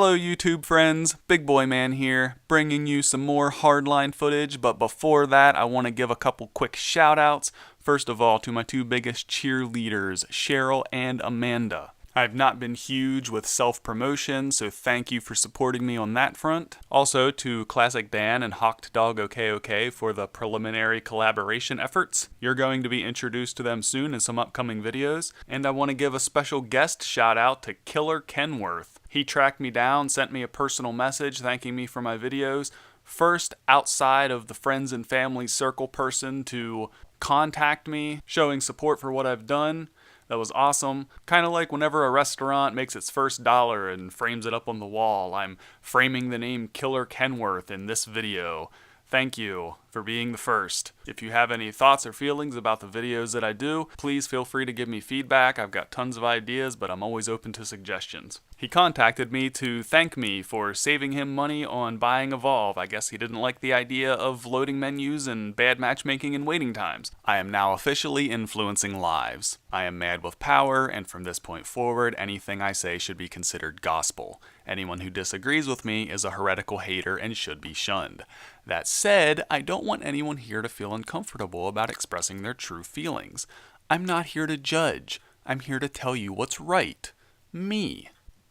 Hello YouTube friends, Big Boy Man here, bringing you some more Hardline footage, but before that I want to give a couple quick shout outs. First of all to my two biggest cheerleaders, Cheryl and Amanda. I've not been huge with self-promotion, so thank you for supporting me on that front. Also to Classic Dan and Hawked Dog OK for the preliminary collaboration efforts. You're going to be introduced to them soon in some upcoming videos. And I want to give a special guest shout out to Killer Kenworth. He tracked me down, sent me a personal message thanking me for my videos. First outside of the friends and family circle person to contact me, showing support for what I've done. That was awesome. Kind of like whenever a restaurant makes its first dollar and frames it up on the wall, I'm framing the name Killer Kenworth in this video. Thank you for being the first. If you have any thoughts or feelings about the videos that I do, please feel free to give me feedback. I've got tons of ideas, but I'm always open to suggestions. He contacted me to thank me for saving him money on buying Evolve. I guess he didn't like the idea of loading menus and bad matchmaking and waiting times. I am now officially influencing lives. I am mad with power, and from this point forward, anything I say should be considered gospel. Anyone who disagrees with me is a heretical hater and should be shunned. That said, I don't want anyone here to feel uncomfortable about expressing their true feelings. I'm not here to judge. I'm here to tell you what's right. Me.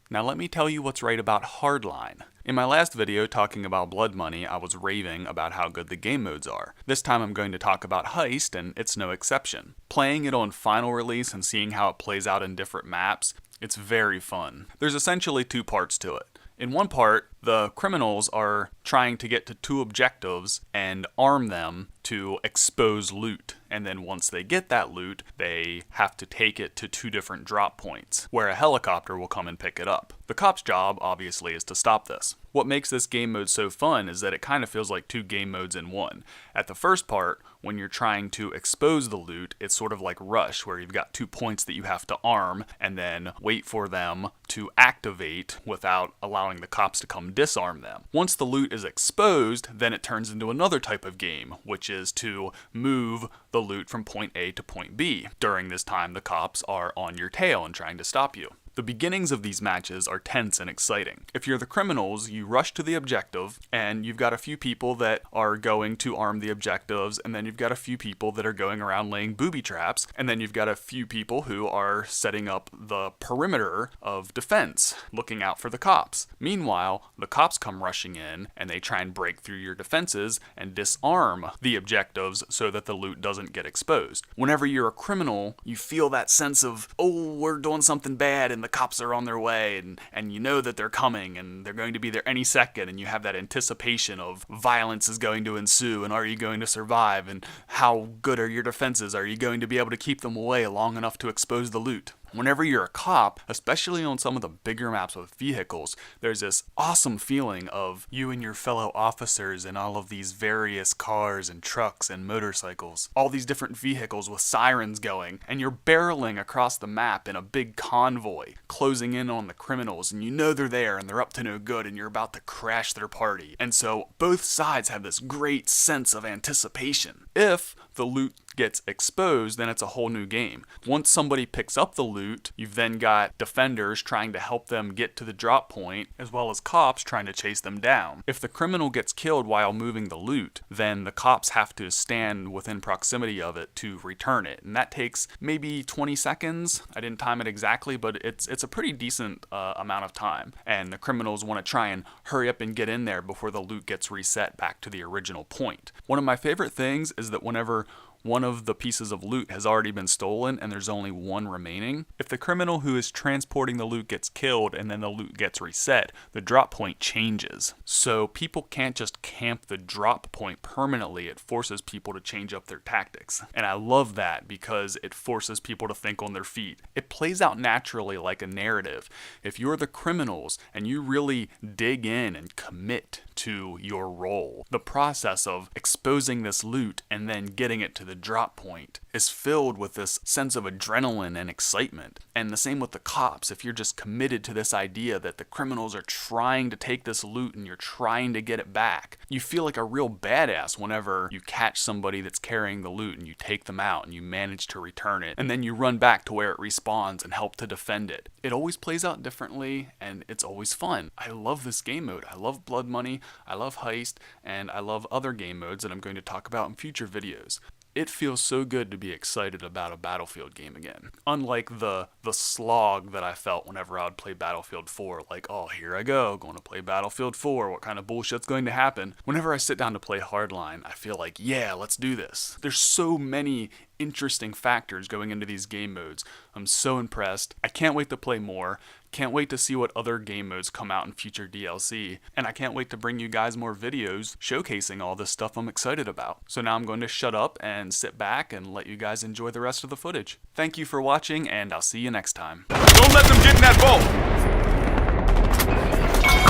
Now let me tell you what's right about Hardline. In my last video talking about Blood Money, I was raving about how good the game modes are. This time I'm going to talk about Heist, and it's no exception. Playing it on final release and seeing how it plays out in different maps, it's very fun. There's essentially two parts to it. In one part, the criminals are trying to get to two objectives and arm them to expose loot. And then once they get that loot, they have to take it to two different drop points, where a helicopter will come and pick it up. The cop's job, obviously, is to stop this. What makes this game mode so fun is that it kind of feels like two game modes in one. At the first part, when you're trying to expose the loot, it's sort of like Rush, where you've got 2 points that you have to arm, and then wait for them to activate without allowing the cops to come disarm them. Once the loot is exposed, then it turns into another type of game, which is to move the loot from point A to point B. During this time, the cops are on your tail and trying to stop you. The beginnings of these matches are tense and exciting. If you're the criminals, you rush to the objective, and you've got a few people that are going to arm the objectives, and then you've got a few people that are going around laying booby traps, and then you've got a few people who are setting up the perimeter of defense, looking out for the cops. Meanwhile, the cops come rushing in, and they try and break through your defenses and disarm the objectives so that the loot doesn't get exposed. Whenever you're a criminal, you feel that sense of, oh, we're doing something bad, and the cops are on their way, and you know that they're coming and they're going to be there any second, and you have that anticipation of violence is going to ensue, and are you going to survive, and how good are your defenses, are you going to be able to keep them away long enough to expose the loot? Whenever you're a cop, especially on some of the bigger maps with vehicles, there's this awesome feeling of you and your fellow officers in all of these various cars and trucks and motorcycles. All these different vehicles with sirens going, and you're barreling across the map in a big convoy, closing in on the criminals, and you know they're there and they're up to no good and you're about to crash their party. And so both sides have this great sense of anticipation. If the loot gets exposed, then it's a whole new game. Once somebody picks up the loot, you've then got defenders trying to help them get to the drop point, as well as cops trying to chase them down. If the criminal gets killed while moving the loot, then the cops have to stand within proximity of it to return it, and that takes maybe 20 seconds. I didn't time it exactly, but it's a pretty decent amount of time, and the criminals want to try and hurry up and get in there before the loot gets reset back to the original point. One of my favorite things is that whenever one of the pieces of loot has already been stolen and there's only one remaining, if the criminal who is transporting the loot gets killed and then the loot gets reset, the drop point changes. So people can't just camp the drop point permanently. It forces people to change up their tactics. And I love that because it forces people to think on their feet. It plays out naturally like a narrative. If you're the criminals and you really dig in and commit to your role, the process of exposing this loot and then getting it to the drop point is filled with this sense of adrenaline and excitement. And the same with the cops. If you're just committed to this idea that the criminals are trying to take this loot and you're trying to get it back, you feel like a real badass whenever you catch somebody that's carrying the loot and you take them out and you manage to return it, and then you run back to where it respawns and help to defend it. It always plays out differently and it's always fun. I love this game mode. I love Blood Money, I love Heist, and I love other game modes that I'm going to talk about in future videos. It feels so good to be excited about a Battlefield game again. Unlike the slog that I felt whenever I would play Battlefield 4, like, oh, here I go, going to play Battlefield 4, what kind of bullshit's going to happen? Whenever I sit down to play Hardline, I feel like, yeah, let's do this. There's so many interesting factors going into these game modes. I'm so impressed. I can't wait to play more. Can't wait to see what other game modes come out in future DLC. And I can't wait to bring you guys more videos showcasing all this stuff I'm excited about. So now I'm going to shut up and sit back and let you guys enjoy the rest of the footage. Thank you for watching, and I'll see you next time. Don't let them get in that vault!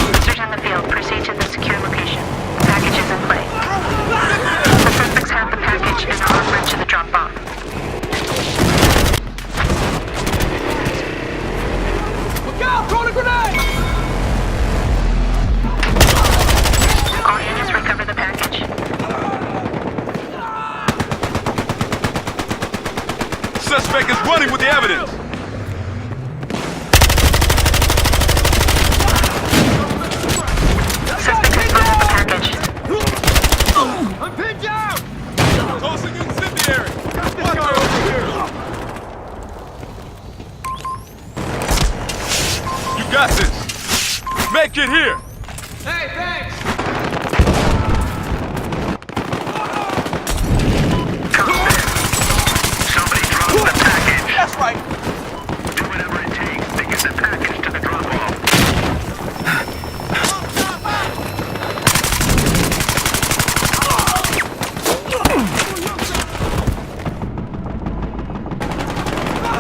Officers in the field, proceed to the secure location. Package is in play. The suspects have the package and are en route to the drop-off. Look out! Throw a grenade! All units recover the package. Suspect is running with the evidence! Suspect has spotted the package. I'm pinned down! Tossing incendiary! Got this guy over here! You got this! Make it here! Hey, thanks! Somebody dropped the package. That's right! Do whatever it takes to get the package to the drop-off.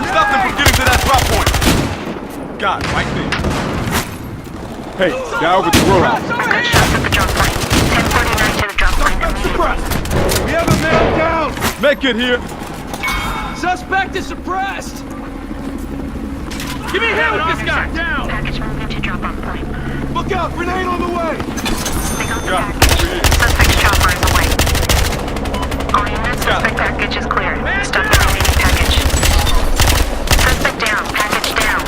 Stop them from getting to that drop point! Got it, right there. Hey, guy over the grow house. Gunshots at the drop point. 1049 to the drop point immediately. We have a man down! Make it here! Suspect is suppressed! Give me a hand with this guy! Down! Package moving to drop-off point. Look out! Grenade on the way! They got the Got it. package. Suspect's chopper is away. All units, suspect package is clear. Stop the remaining package. Suspect down. Package down.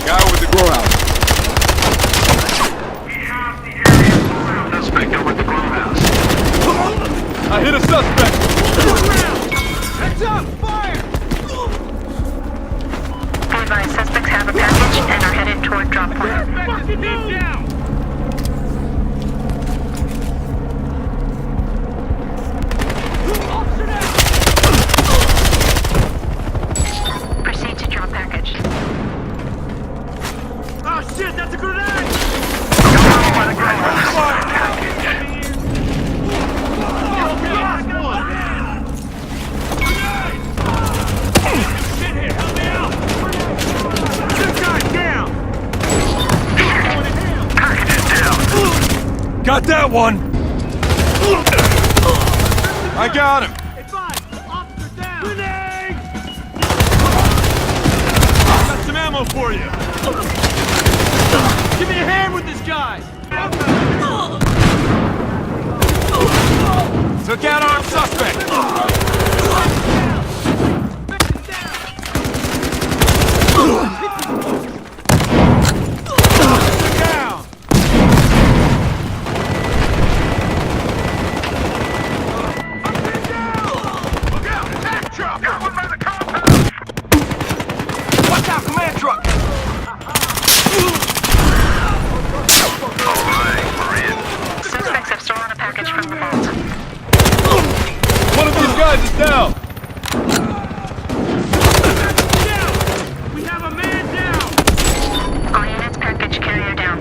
Guy over the grow house. Suspect over at the grow house. I hit a suspect! Heads up! Fire! Be advised, suspects have a package and are headed toward drop point. Fucking down! Proceed to drop package. Oh shit, that's a grenade! Got that one! I got him! Grenade! Got some ammo for you! Give me a hand with this guy! Took out armed suspect! Down! Look out! Attack truck! Got one by the compound! Watch out, command truck! Suspects have stolen a package from the vault. One of these guys is down! We have a man down! All units, package carrier down.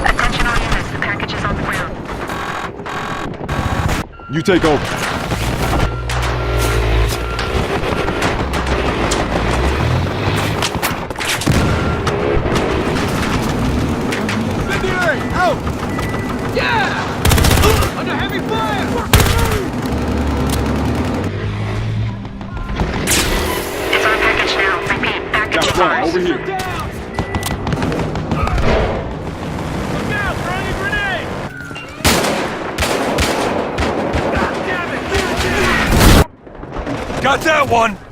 Attention all units, the package is on the ground. You take over. Got that one!